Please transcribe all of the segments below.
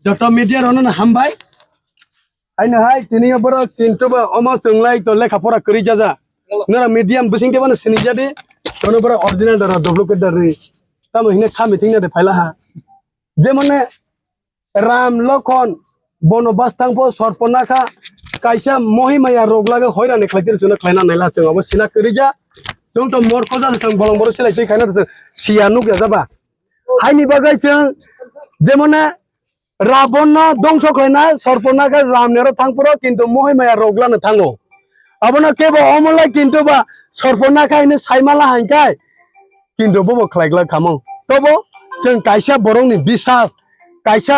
যত মিডিয়ার অনন হামবাই আইনা হাই তিনি বড় কিন্তু অমা চংলাই তো লেখাপড়া করি যা নরা মিডিয়াম বসিংকে বানো সিনি যাদে তোনো বড় অরিজিনাল দরা ডেভেলপমেন্ট দরে তাম হিনে খামি থিং না ফাইলা হা যে মানে রাম লক্ষণ বনবাস থাংপো সর্পনাখা কাইসা মহিমায়া রোগ লাগে হয়রানি খাইतिर জন্য খাইনা নাইলা जों अब सिना करि जा जों तो मर को जादों जों बलं बर सिलाय थै खाइना जों सियानु गया जाबा हायनि बागै जों जे माने रावण दंस खाइना सर्पनाखा रामनेर थांपुरो किन्तु महिमाया रोगलानो थाङो अबनो केबो अमलाय किन्तु बा सर्पनाखायनो साइमाला हांकाय किन्तु बबो खलायग्ला खामो तबो जों काइसा बरंनि बिसास काइसा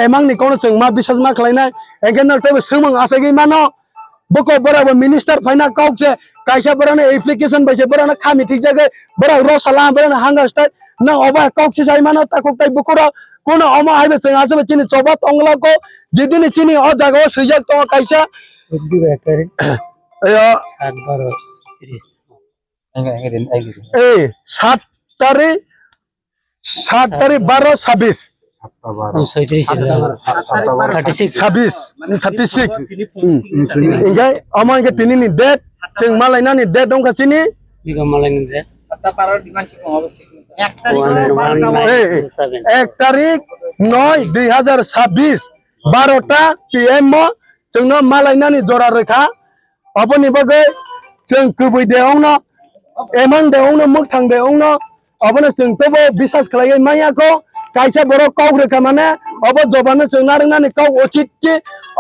एमांनि कोन जों मा बिसास मा खलायनाय एंगेन तबो सोमों आसागै मानो बको बराबर मिनिस्टार फाइना काउचे काइसा बराने एप्लीकेशन बैसे बराने खामि ठीक जगह बरा रसला बराने हांगा स्टाइल ना अबा काउचे साइ मानो ताको ताइ बकुरा कोन अमा हाइबे जों आजबे चिनि चबा तंगला को जिदिनि चिनि अ जागा सैजाक तो काइसा ए 7 तारिख 12 26 36 इंगाय अमा इंगे तिनिनि डेट जों मालायनानि डेट दंखा चिनि बिगा मालायनि डेट 1 तारिख 9 2026 12टा PM जोंनो मालायनानि जरा रेखा अपनि बगै जों गुबै देवनो एमां देवनो मोगथां देवनो अबनो जों तबो बिसास खालाय मायाखौ काइसा बर काउ रेखा माने अब जबानो जों नारनानि काउ उचित कि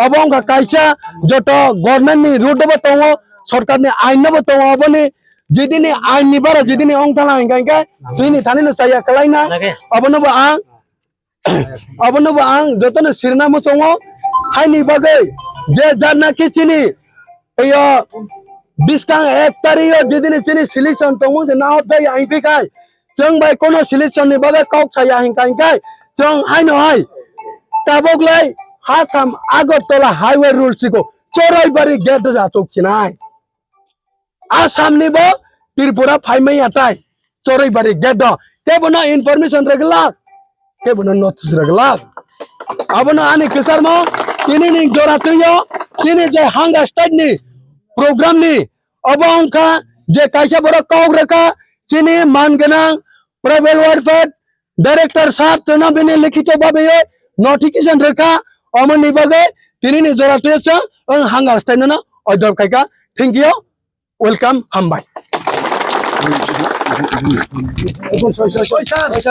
अब अंका काइसा जत गवर्नमेंट नि रूट बतंग सरकारनि आइन बतंग अबनि जिदिनि आइननि बारा जिदिनि अंथाला हिंगायगा जोंनि थानिनो साया खालायना अबनोबो आं जतनो सिरना मचंग हायनि बागै जे जानना किचिनि एयो 20 तारिख जिदिनि चिनि सिलेक्शन तंग जे ना होतै आइफिकाय जों बाय कोनो सिलेक्शन नि बागै काउ साया हिंगायगा जों हायनो हाय ताबगलाय हासाम आगरतला हाईवे रूल्स को चोराइबारी गेट जाचोकसिनाय आसाम निबो त्रिपुरा फाइमै आताय चोराइबारी gate केबनो information Regala केबनो notice Regala अबनो आनि केसारमो तिनि जोरा तयो तिनि जे हांगा स्टेट नि प्रोग्राम नि अब अंका जे काइसा बरो काउ रेखा चिनि मानगोनां प्राइवेट वेलफेयर डायरेक्टर साहब तना बिनि लिखित भाबे नोटिफिकेशन रेखा अमनि बगे तिनि जोरा तयो हांगा स्टेट न अदर काइका थैंक यू वेलकम हामबाय